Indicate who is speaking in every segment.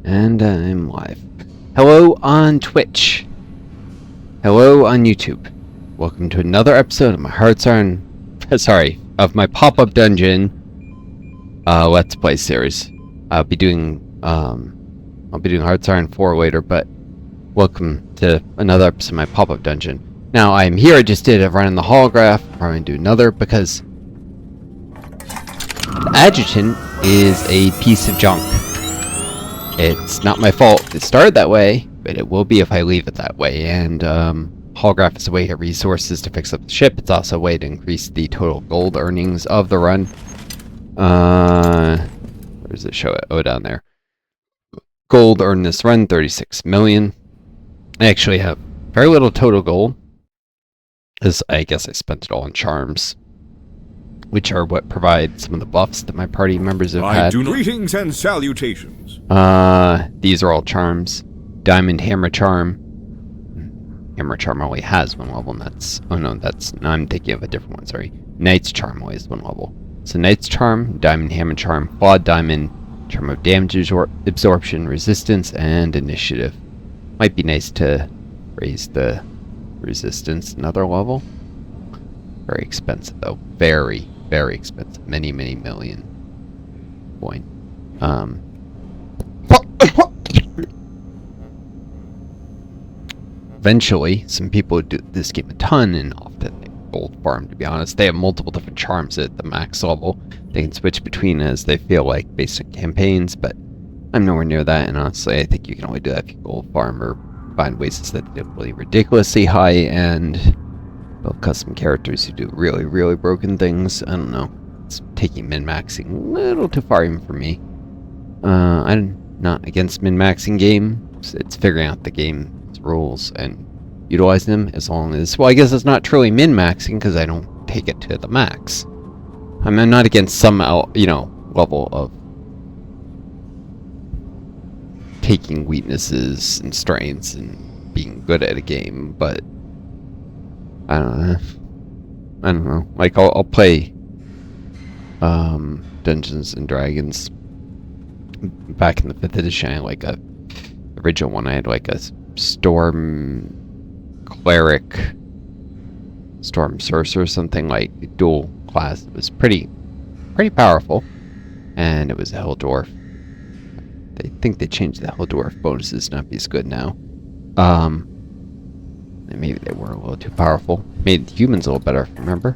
Speaker 1: And I'm live. Hello on Twitch. Hello on YouTube. Welcome to another episode of my of my pop-up dungeon Let's Play series. I'll be doing Hearts Iron 4 later, but welcome to another episode of my pop-up dungeon. Now I'm here, I just did a run in the holograph, probably do another because the adjutant is a piece of junk. It's not my fault it started that way, but it will be if I leave it that way. And holograph is a way to get resources to fix up the ship. It's also a way to increase the total gold earnings of the run. Where does it show it? Oh, down there. Gold earned this run, 36 million. I actually have very little total gold, because I guess I spent it all on charms, which are what provide some of the buffs that my party members have had.
Speaker 2: Greetings and salutations.
Speaker 1: These are all charms. Diamond Hammer Charm. Hammer Charm only has one level, and that's... Oh no, I'm thinking of a different one, sorry. Knight's Charm only has one level. So Knight's Charm, Diamond Hammer Charm, Flawed Diamond, Charm of Damage Absorption, Resistance, and Initiative. Might be nice to raise the Resistance another level. Very expensive though. Very, very expensive. Many, many million coin. Eventually, some people do this game a ton, and often they gold farm, to be honest. They have multiple different charms at the max level. They can switch between as they feel like based on campaigns, but I'm nowhere near that, and honestly, I think you can only do that if you gold farm or find ways to set the really ridiculously high and build custom characters who do really, really broken things. I don't know. It's taking min-maxing a little too far even for me. I'm not against min-maxing games. It's figuring out the game's rules and utilizing them as long as... Well, I guess it's not truly min-maxing because I don't take it to the max. I'm not against some, level of taking weaknesses and strengths and being good at a game, but I don't know. Like, I'll play Dungeons and Dragons. Back in the 5th edition, I had like a original one. I had like a Storm Cleric, Storm Sorcerer, something like dual class. It was pretty powerful, and it was a Hell Dwarf. I think they changed the Hell Dwarf bonuses not be as good now. Maybe they were a little too powerful. Made the humans a little better, remember?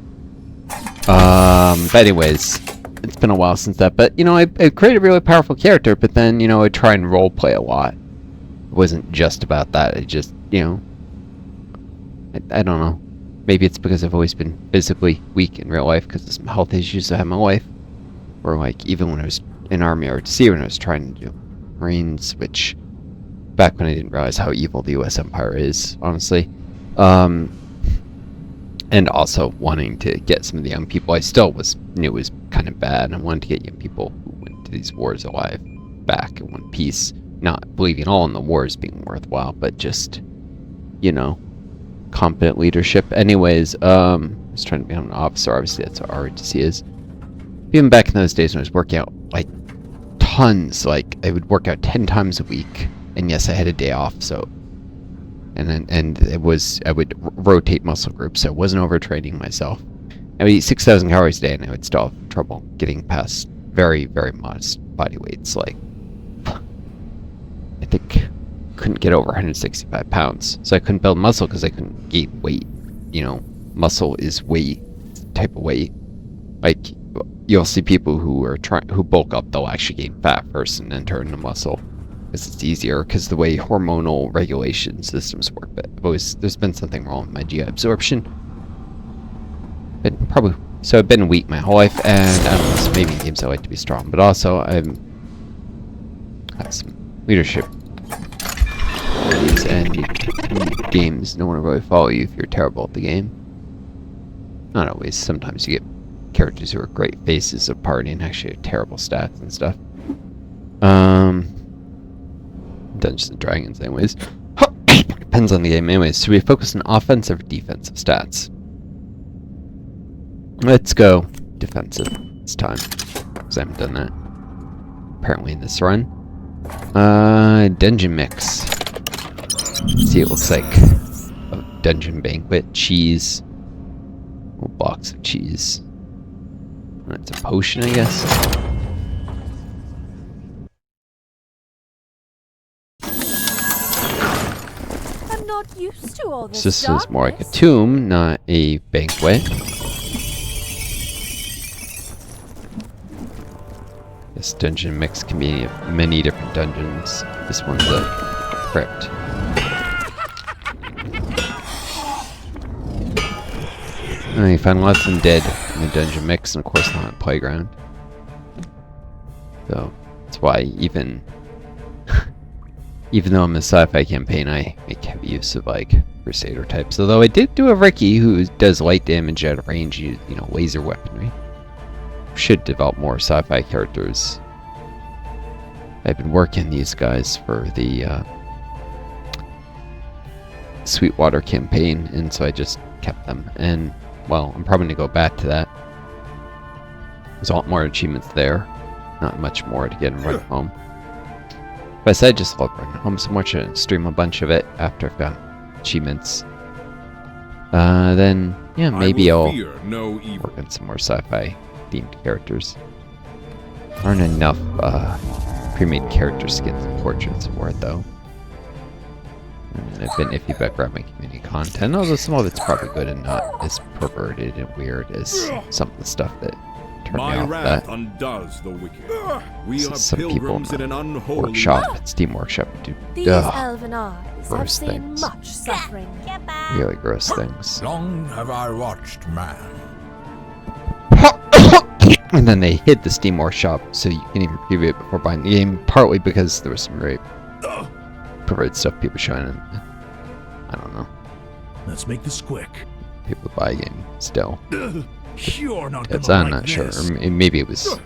Speaker 1: But anyways, it's been a while since that. But, I created a really powerful character, but then, I try and roleplay a lot. It wasn't just about that. It just, I don't know. Maybe it's because I've always been physically weak in real life because of some health issues I had in my life. Or, like, even when I was in Army or at sea, when I was trying to do Marines, which, back when I didn't realize how evil the U.S. Empire is, honestly. And also wanting to get some of the young people. I still knew it was kind of bad. I wanted to get young people who went to these wars alive back in one piece. Not believing all in the wars being worthwhile, but just, competent leadership. Anyways, I was trying to become an officer. Obviously, that's what ROTC is. Even back in those days when I was working out, like, tons. Like, I would work out 10 times a week. And yes, I had a day off, so... And it was... I would rotate muscle groups, so I wasn't overtraining myself. I would eat 6,000 calories a day, and I would still have trouble getting past very, very modest body weights. Like, I think couldn't get over 165 pounds. So I couldn't build muscle because I couldn't gain weight. Muscle is weight, type of weight. Like, you'll see people who bulk up, they'll actually gain fat first and then turn into muscle. Because it's easier, because the way hormonal regulation systems work. But there's been something wrong with my GI absorption. So I've been weak my whole life, and I don't know, so maybe in games I like to be strong. But also, I have some leadership abilities, and in games, no one will really follow you if you're terrible at the game. Not always. Sometimes you get characters who are great faces of party and actually have terrible stats and stuff. Dungeons and Dragons, anyways. Depends on the game, anyways. So we focus on offensive or defensive stats. Let's go defensive this time, because I haven't done that apparently in this run. Dungeon mix. See, it looks like a dungeon banquet. Cheese. A box of cheese. It's a potion, I guess.
Speaker 3: I'm not used to all this.
Speaker 1: This is more like a tomb, not a banquet. This dungeon mix can be many different dungeons. This one's a crypt. You find lots of dead in the dungeon mix, and of course not in playground. So that's why even though I'm a sci-fi campaign, I make heavy use of like Crusader types. Although I did do a Ricky who does light damage at range, you know, laser weaponry. Should develop more sci-fi characters. I've been working these guys for the Sweetwater campaign, and so I just kept them. And well, I'm probably gonna go back to that. There's a lot more achievements there. Not much more to get and run home. But I said I just love running home so much and stream a bunch of it after I've got achievements. Then yeah, maybe I'll work on some more sci-fi themed characters. Aren't enough pre-made character skins and portraits for it though. And I've been iffy about grabbing community content, although some of it's probably good and not as perverted and weird as some of the stuff that turned me off that.
Speaker 2: Undoes the wicked. We
Speaker 1: So
Speaker 2: are
Speaker 1: some people
Speaker 2: pilgrims in
Speaker 1: in
Speaker 2: an
Speaker 1: the
Speaker 2: unholy
Speaker 1: workshop, Steam Workshop, do
Speaker 3: These elven eyes have
Speaker 1: gross
Speaker 3: seen
Speaker 1: things.
Speaker 3: much suffering.
Speaker 1: really gross things.
Speaker 4: Long have I watched man.
Speaker 1: And then they hid the Steam Workshop so you can even preview it before buying the game, partly because there was some very perverted stuff people showing in. I don't know.
Speaker 4: Let's make this quick.
Speaker 1: People buy a game still.
Speaker 4: You're not
Speaker 1: It's,
Speaker 4: gonna
Speaker 1: I'm
Speaker 4: like
Speaker 1: not sure.
Speaker 4: this.
Speaker 1: Or maybe it was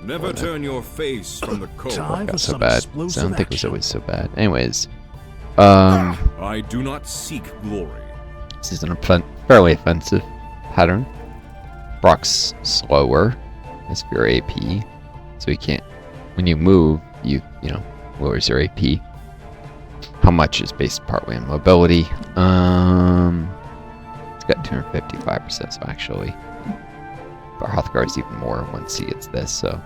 Speaker 2: Never
Speaker 1: Well,
Speaker 2: turn your face from the cold.
Speaker 4: Time for
Speaker 1: got so
Speaker 4: some
Speaker 1: bad. So I
Speaker 4: explosive
Speaker 1: don't think it was
Speaker 4: action.
Speaker 1: always so bad. Anyways,
Speaker 2: I do not seek glory.
Speaker 1: this is an fairly offensive pattern. Brock's slower as for your AP, so you can't. When you move, you know lowers your AP. How much is based partly on mobility. It's got 255%, so actually, but Hrothgar's even more once he gets this. So,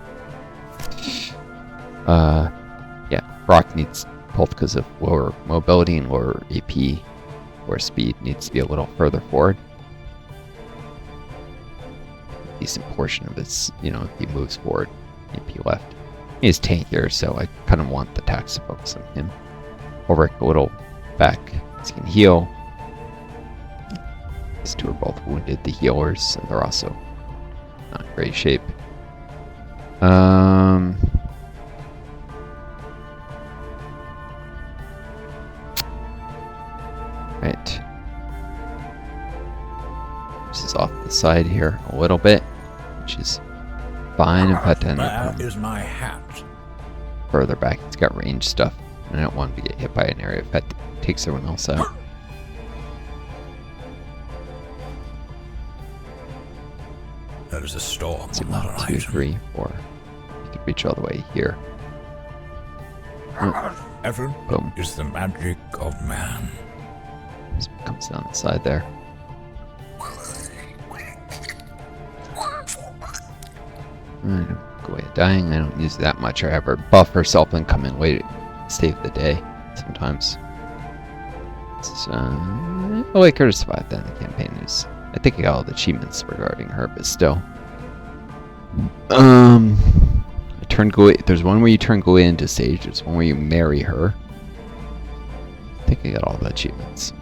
Speaker 1: yeah, Brock needs both because of lower mobility and lower AP, or speed needs to be a little further forward. A decent portion of his, you know, if he moves forward, AP left. He's tankier, so I kind of want the attacks to focus on him. Ulrich a little back, so he can heal. These two are both wounded, the healers, and they're also not in great shape. Right. This is off the side here a little bit, which is fine if I had to end up
Speaker 4: Where is my hat?
Speaker 1: further back. It's got range stuff, and I don't want to get hit by an area if that takes everyone else out.
Speaker 4: That is a storm,
Speaker 1: So
Speaker 4: not an
Speaker 1: 1, 2,
Speaker 4: item.
Speaker 1: 3, 4. You could reach all the way here.
Speaker 4: Effort
Speaker 1: Boom.
Speaker 4: is the magic of man.
Speaker 1: So it comes down the side there. Go away dying. I don't use that much. I ever buff herself and come in wait save the day sometimes. So, I like her to survive then. The campaign is. I think I got all the achievements regarding her, but still. I turn Goulet. There's one where you turn Goulet into Sage. There's one where you marry her. I think I got all the achievements.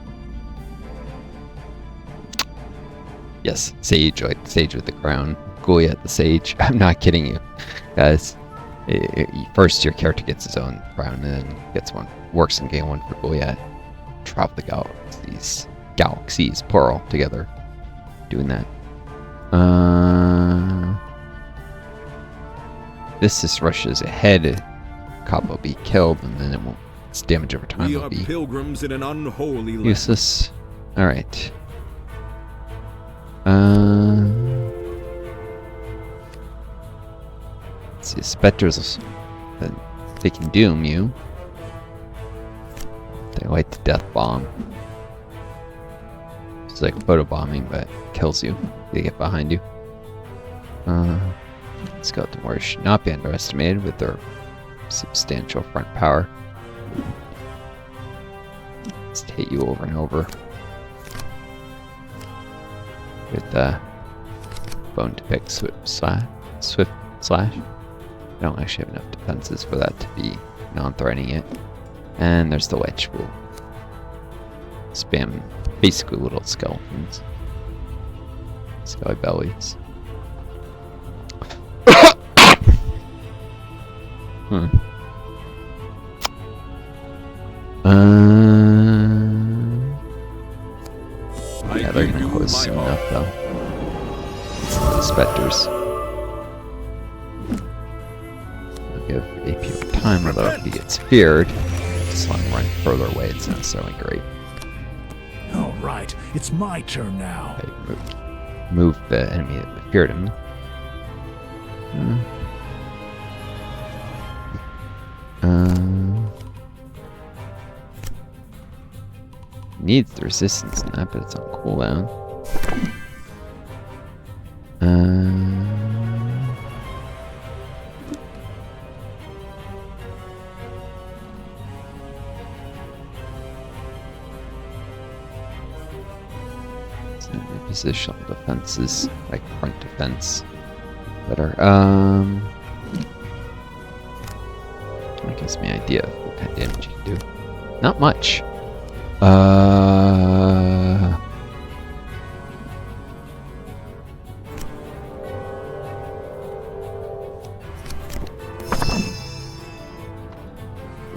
Speaker 1: Yes, Sage, like Sage with the crown. Goulet the Sage. I'm not kidding you, guys. First, your character gets his own crown, and then gets one. Works in game one for Goulet. Travel the galaxies, plural, together. Doing that. This just rushes ahead. Cop will be killed, and then it won't. Its damage over time
Speaker 2: We
Speaker 1: will
Speaker 2: are
Speaker 1: be
Speaker 2: pilgrims in an unholy land.
Speaker 1: useless. All right. Let's see. Spectres. They can doom you. They like the death bomb. It's like photobombing, but kills you. They get behind you. Skeleton warriors should not be underestimated with their substantial front power. Just hit you over and over with bone to pick swift slash. I don't actually have enough defenses for that to be non-threatening yet. And there's the ledge will spam basically little skeletons. Skelly bellies. Yeah, they're gonna close soon enough though. The specters. I'll give AP time, although if he gets feared, just let him run further away. It's not necessarily great.
Speaker 4: All right, it's my turn now.
Speaker 1: Okay, move the enemy that feared him. Needs the resistance in that, but it's on cooldown. So positional defenses, like front defense, better. That gives me an idea of what kind of damage you can do. Not much.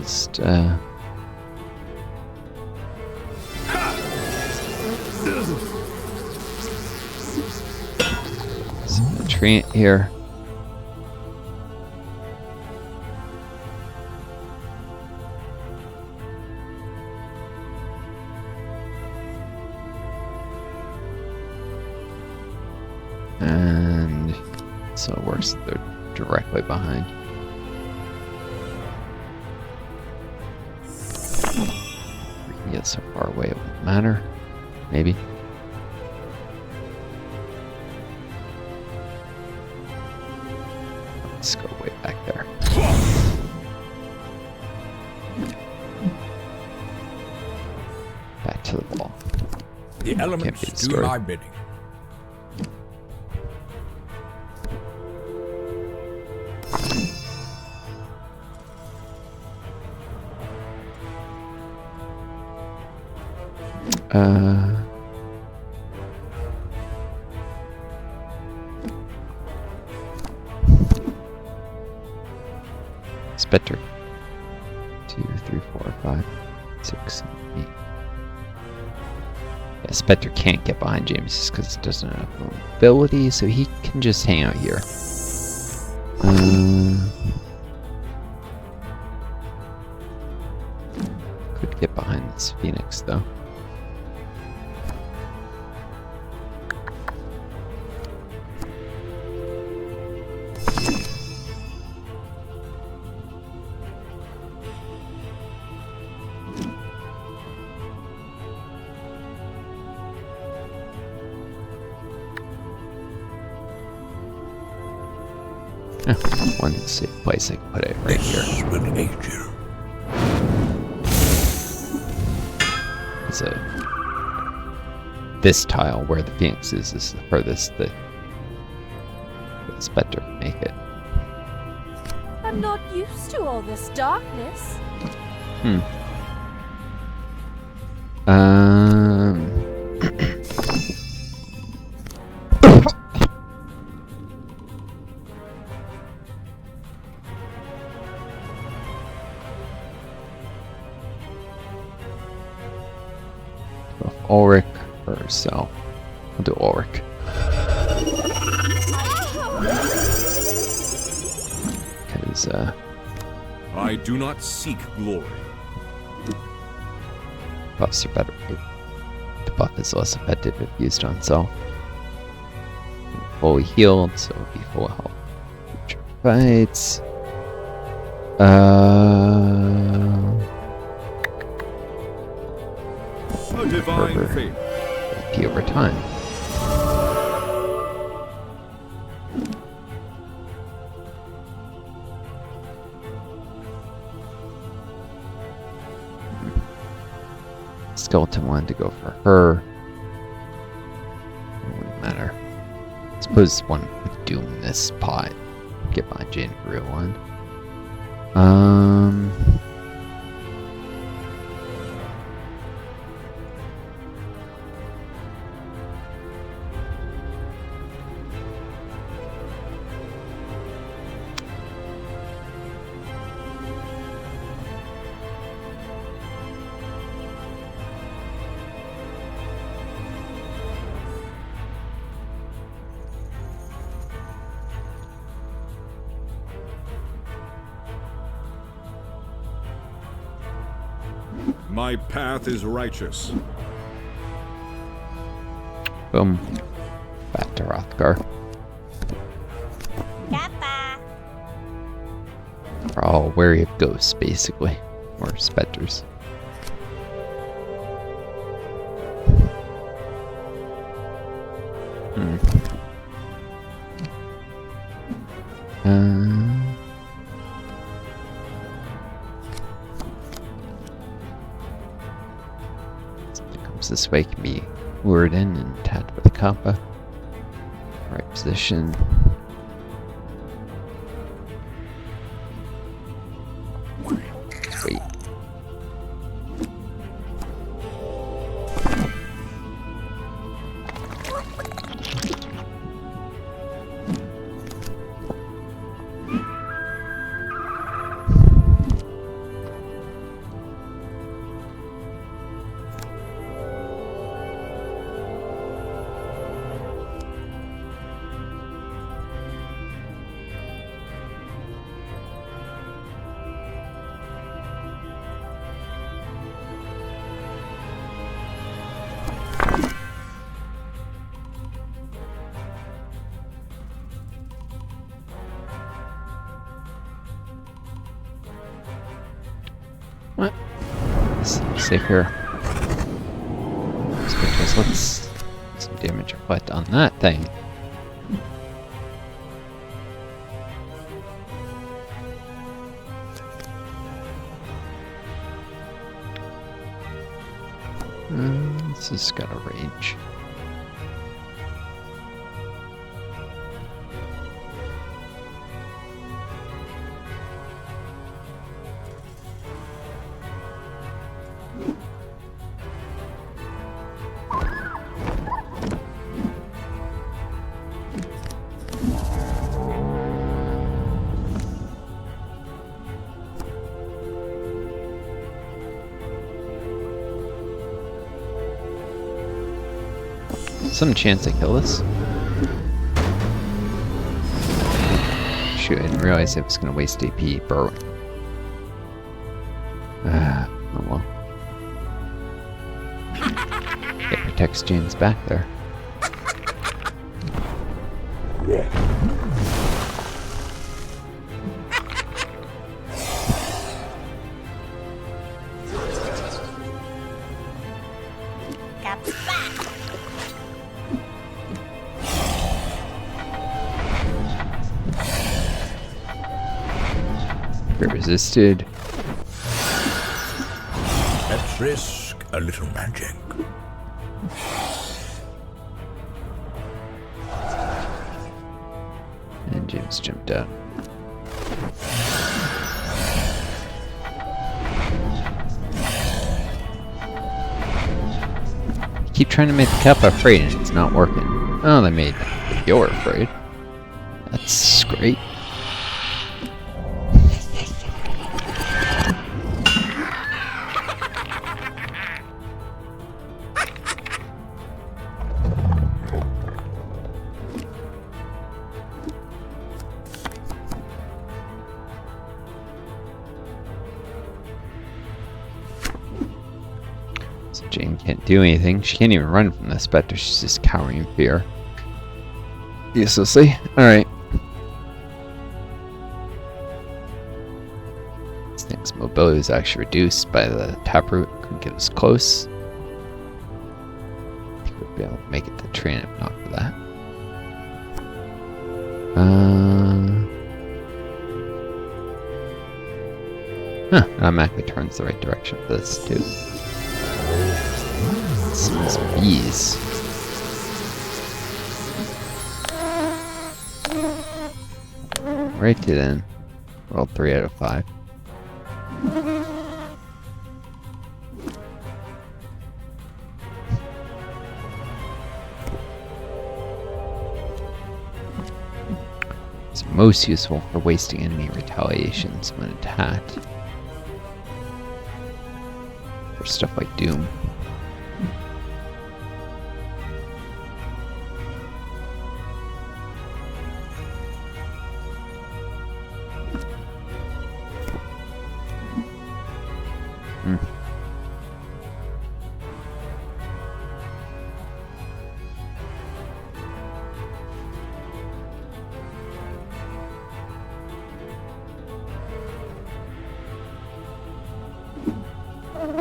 Speaker 1: Just some treant here. And so it works that they're directly behind. We can get so far away it won't matter. Maybe. Let's go way back there. Back to the wall.
Speaker 4: The elements do my bidding. Spectre. 2, 3, 4, 5, 6, 7, 8. Yeah, Spectre can't get behind James just because it doesn't have mobility, so he can just hang out here. Could get behind this Phoenix though. One safe place I can put it right here. It's this tile where the Phoenix is the furthest the Spectre can make it.
Speaker 3: I'm not used to all this darkness.
Speaker 1: Ulrich or herself. I'll do Ulrich. Because,
Speaker 2: I do not seek glory.
Speaker 1: buffs are better. The buff is less effective if used on self. Fully healed, so it'll be full health. Future fights.
Speaker 2: A divine
Speaker 4: Fervor.
Speaker 2: fate.
Speaker 4: AP over time. Skeleton wanted to go for her. It wouldn't matter. I suppose one would doom this pot. Get my Jane for real one.
Speaker 2: My path is righteous.
Speaker 4: Boom. Back to Rothgar.
Speaker 3: Kappa.
Speaker 4: We're all wary of ghosts, basically. Or specters. Hmm. Something comes this way can be lured in and tapped with a kappa. Right position. Wait. What? Safe here. Spectres, let's get some damage reflect on that thing. This has got a range. Some chance I kill this. Shoot, I didn't realize I was going to waste AP burrowing. Oh well. It protects Jane's back there. Resisted.
Speaker 5: Let's risk a little magic.
Speaker 4: And James jumped out. Keep trying to make the Kappa afraid and it's not working. Oh, they made you're afraid. That's great. Jane can't do anything. She can't even run from the specter. She's just cowering in fear. Uselessly. Alright.
Speaker 1: This thing's mobility is actually reduced by the taproot. Couldn't get as close. I think we'd be able to make it to train if not for that. Automatically turns the right direction for this too. Some bees. Right to then. Rolled 3 out of 5. It's most useful for wasting enemy retaliations when attacked. For stuff like Doom.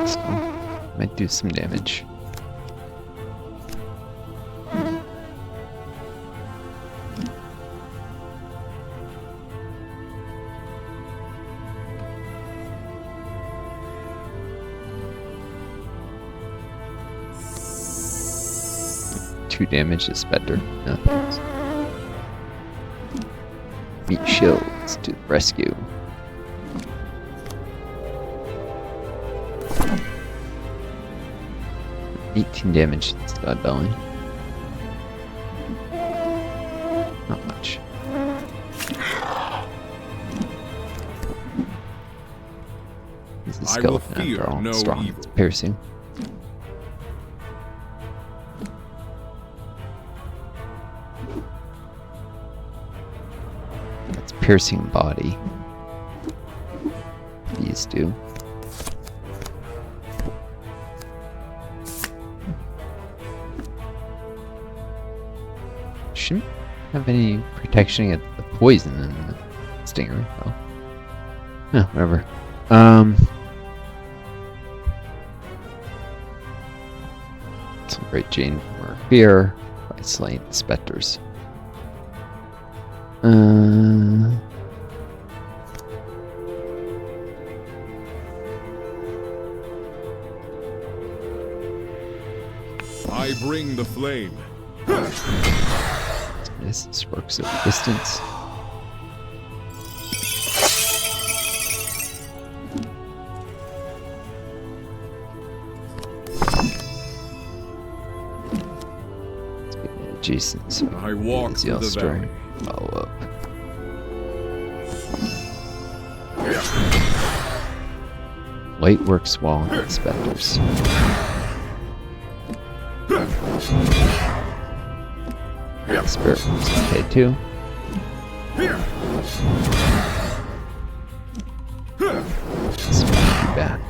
Speaker 1: So, might do some damage. Two damage is better. No thanks. Meat shields to the rescue. $18 damage to the god belly. Not much. He's a skeleton after all. Strong. It's piercing. That's piercing body. These do. Shouldn't have any protection against the poison in the stinger. Oh. Yeah, whatever. Celebrate Jane from her fear by slaying the specters.
Speaker 2: I bring the flame.
Speaker 1: This works at a distance. Let's get an adjacent so
Speaker 2: I walk through the valley.
Speaker 1: Follow up. Light works well on specters. Spirit moves okay too. Smack you back.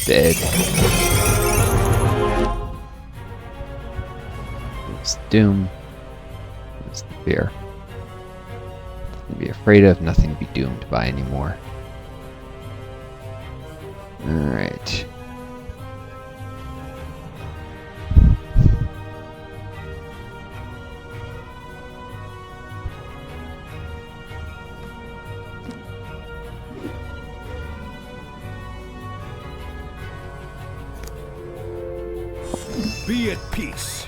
Speaker 1: Dead. Moves Doom. Moves the fear. Nothing to be afraid of, nothing to be doomed by anymore. Alright.
Speaker 2: Be at peace.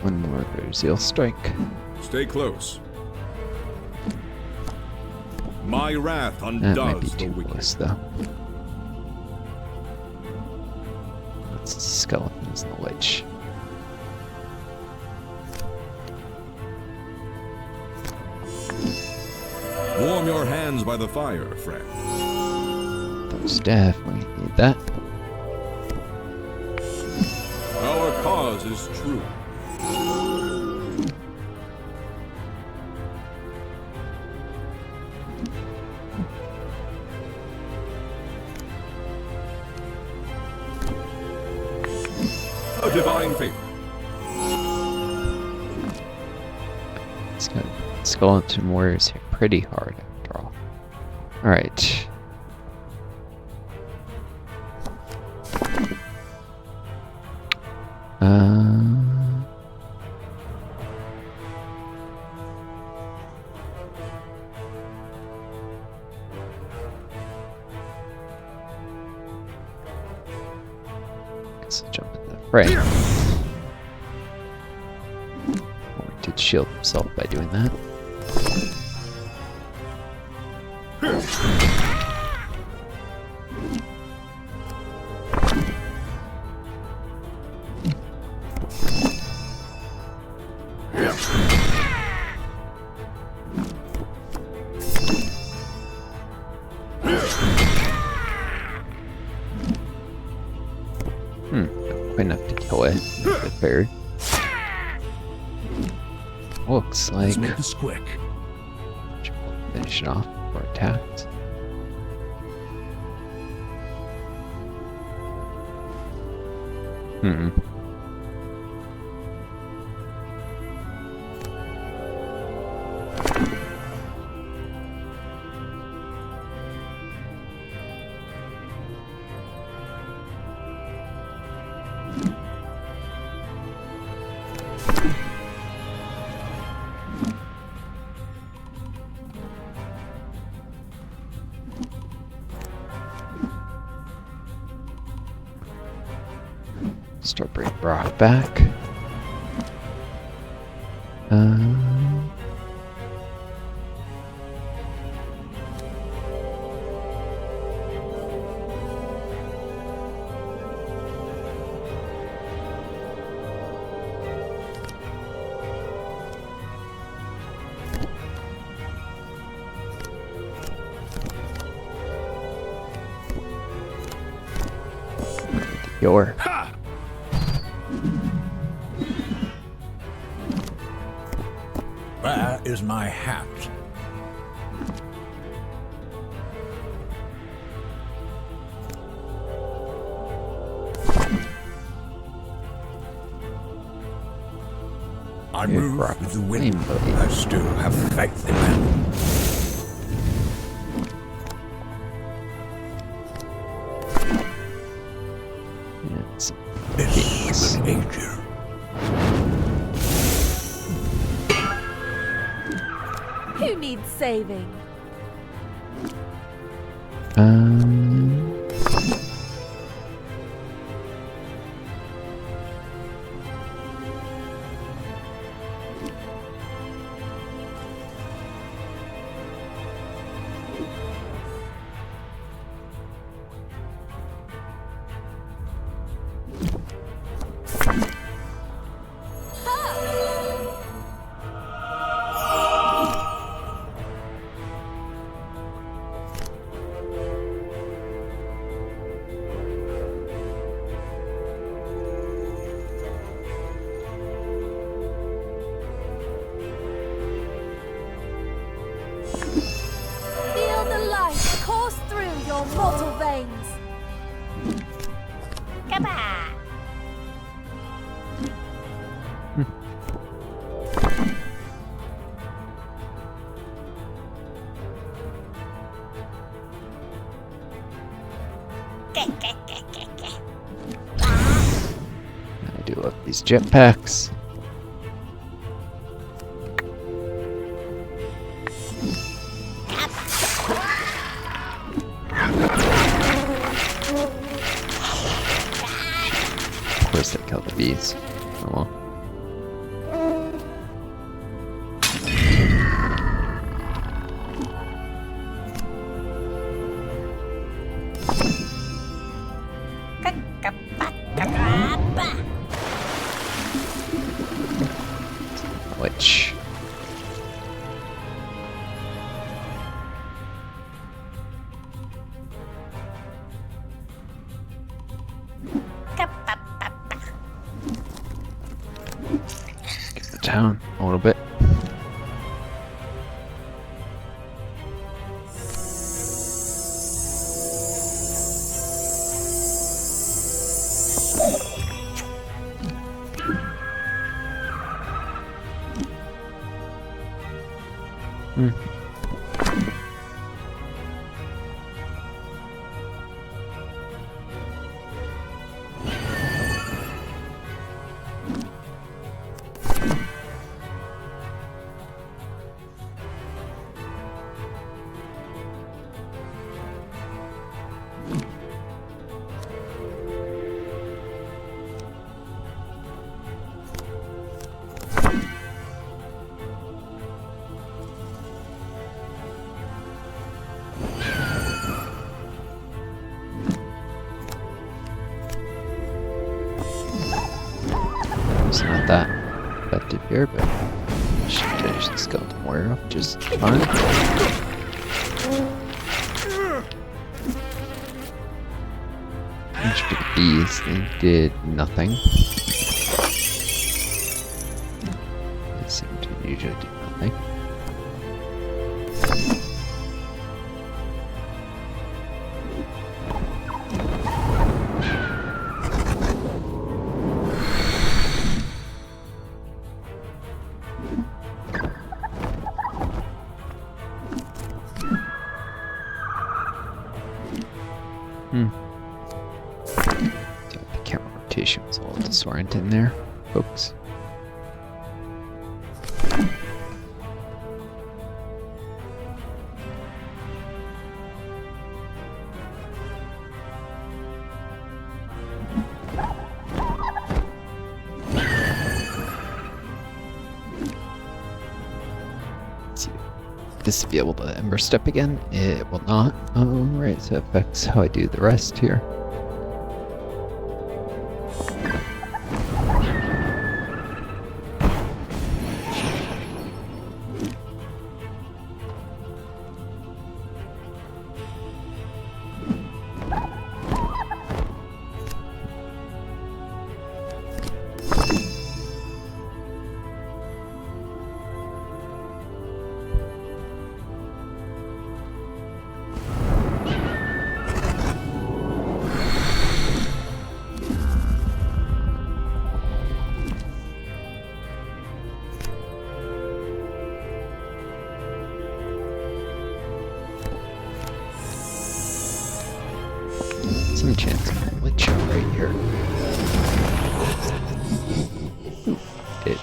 Speaker 1: One more Zeal Strike.
Speaker 2: Stay close. My wrath
Speaker 1: That might be
Speaker 2: undoes the
Speaker 1: too
Speaker 2: wicked.
Speaker 1: close though. That's the skeletons and the lich.
Speaker 2: Warm your hands by the fire, friend.
Speaker 1: Those definitely need that.
Speaker 2: Our cause is true. A divine favor.
Speaker 1: skeleton warriors hit pretty hard after all. Alright. Let's jump in the fray. Oh, he did shield himself by doing that. Not quite enough to kill it. The bird. Looks like
Speaker 5: Let's make this quick.
Speaker 1: finish it off before it attacks. Start bringing Brock back. Your
Speaker 5: Where is my hat? I
Speaker 1: Good
Speaker 5: move
Speaker 1: rock
Speaker 5: with the wind.
Speaker 1: flame,
Speaker 5: I still have faith in them.
Speaker 1: it's
Speaker 5: This will aid you.
Speaker 3: Who needs saving? Feel the light course through your mortal veins. Kappa!
Speaker 1: I do love these jetpacks. Of course they kill the bees. Oh well. Which get the town a little bit.
Speaker 4: Hmm. It's not that effective here, but I should finish the skeleton warrior off just fine. As for the bees, they did nothing. They seem to usually do nothing. So the camera rotation was a little disorienting there, folks. Let's see. This will be able to Ember Step again. It will not. Alright, so it affects how I do the rest here. Some chance of a glitch right here. Ooh, did.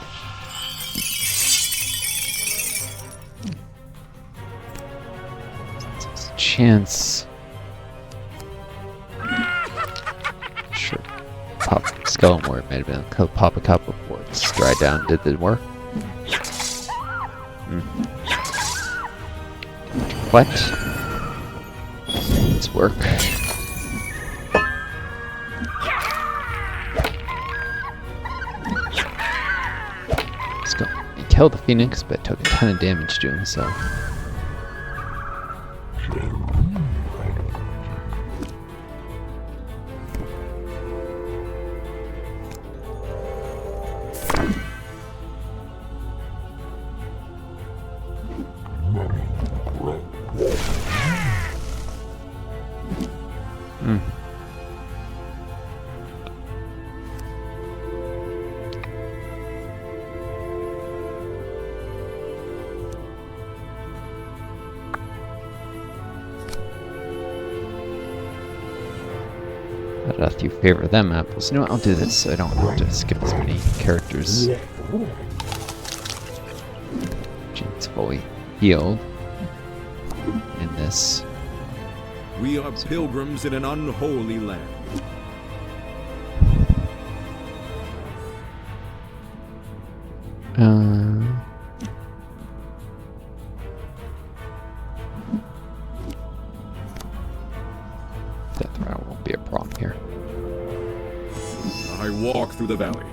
Speaker 4: There's a chance. Sure. Pop skeleton warrior might have been a Popup before it's dried down. Did the work? What? Let's work. He killed the Phoenix, but took a ton of damage to himself. If you favor them apples. You know what, I'll do this so I don't have to skip as many characters. Jin's fully healed in this.
Speaker 2: We are pilgrims in an unholy land.
Speaker 1: Death rattle won't be a problem here.
Speaker 2: I walk through the valley.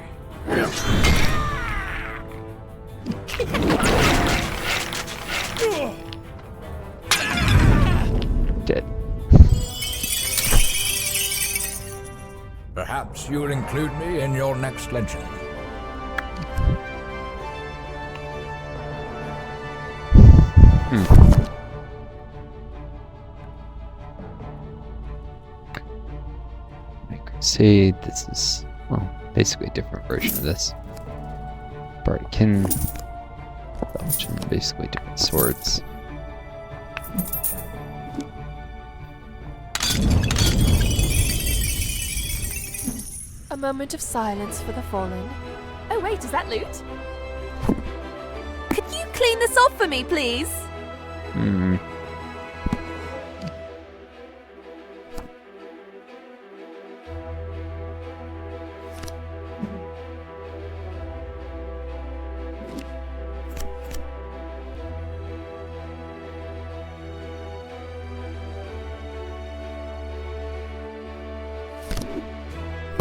Speaker 1: Dead.
Speaker 5: Perhaps you'll include me in your next legend.
Speaker 1: Crusade, this is, well, basically a different version of this. Bardican.
Speaker 4: which are basically different swords.
Speaker 3: A moment of silence for the fallen. Oh wait, is that loot? Could you clean this off for me, please?
Speaker 4: Hmm.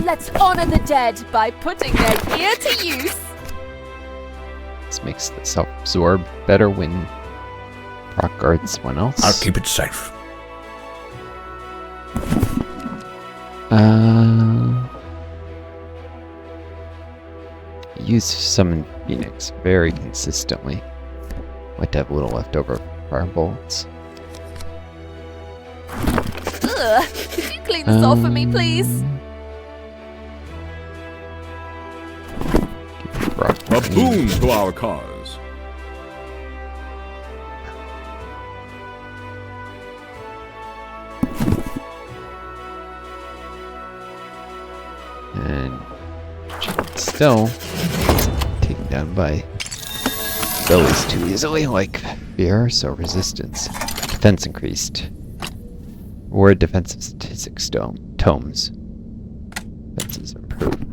Speaker 3: Let's honor the dead by putting their gear to use.
Speaker 4: This makes the self-absorb better when proc guards someone else.
Speaker 5: I'll keep it safe.
Speaker 4: Use summon Phoenix very consistently. Like to have a little leftover firebolts.
Speaker 3: Ugh, could you clean this off for me, please?
Speaker 2: A boon to our cause.
Speaker 4: And still taken down by Billies too easily, like fear, so resistance. Defense increased. Or defensive statistics tomes. Defenses improved.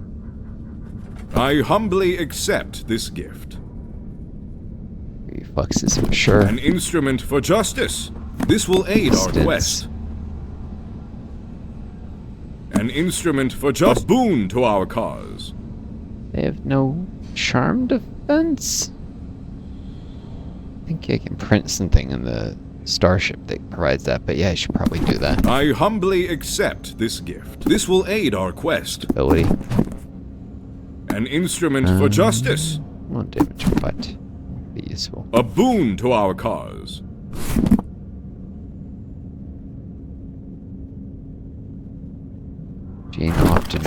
Speaker 2: I humbly accept this gift.
Speaker 4: Reflexes for sure.
Speaker 2: An instrument for justice. This will aid our
Speaker 4: Resistance.
Speaker 2: quest. An instrument for just a boon to our cause.
Speaker 4: They have no charm defense? I think I can print something in the starship that provides that, but yeah, I should probably do that.
Speaker 2: I humbly accept this gift. This will aid our quest.
Speaker 4: Ability.
Speaker 2: An instrument for justice.
Speaker 4: Won't damage, but be useful.
Speaker 2: A boon to our cause.
Speaker 4: Jane often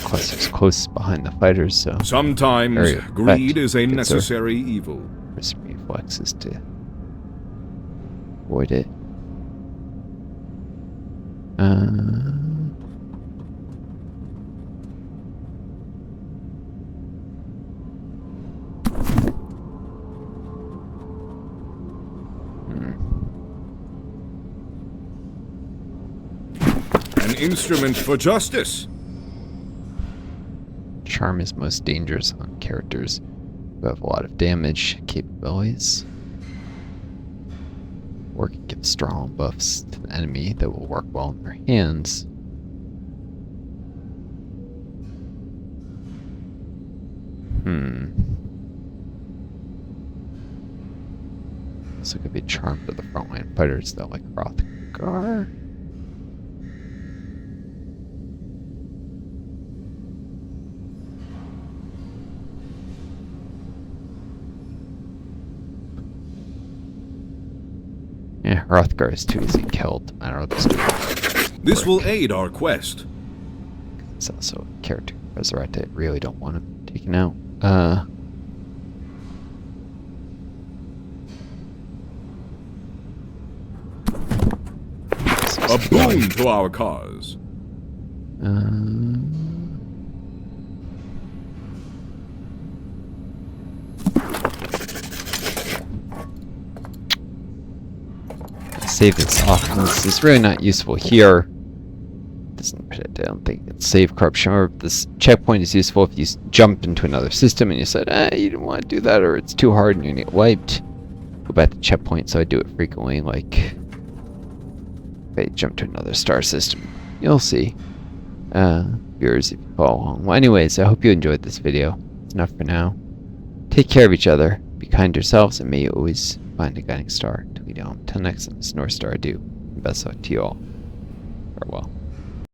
Speaker 4: clusters close behind the fighters, so
Speaker 2: Sometimes
Speaker 4: Area of
Speaker 2: greed
Speaker 4: effect.
Speaker 2: is a
Speaker 4: Good, sir.
Speaker 2: necessary evil.
Speaker 4: there's reflexes to avoid it.
Speaker 2: An instrument for justice.
Speaker 4: Charm is most dangerous on characters who have a lot of damage capabilities. Or can give strong buffs to the enemy that will work well in their hands. Also could be charm to the frontline fighters though, like Rothgar. Yeah, Rothgar is too easy killed. I don't know this dude.
Speaker 2: This will aid our quest.
Speaker 4: It's also a character resurrected. I really don't want him taken out.
Speaker 2: A boon to our cause.
Speaker 4: Save its offense is really not useful here. Doesn't predict, I don't think it's save corruption. Or this checkpoint is useful if you jump into another system and you said, you didn't want to do that, or it's too hard and you're gonna get wiped. Go back to checkpoint, so I do it frequently, like if I jump to another star system. You'll see. Viewers, if you follow along. Well, anyways, I hope you enjoyed this video. It's enough for now. Take care of each other, be kind to yourselves, and may you always find a guiding star. Till next time, it's Northstar. Adieu. Best luck to you all. Farewell.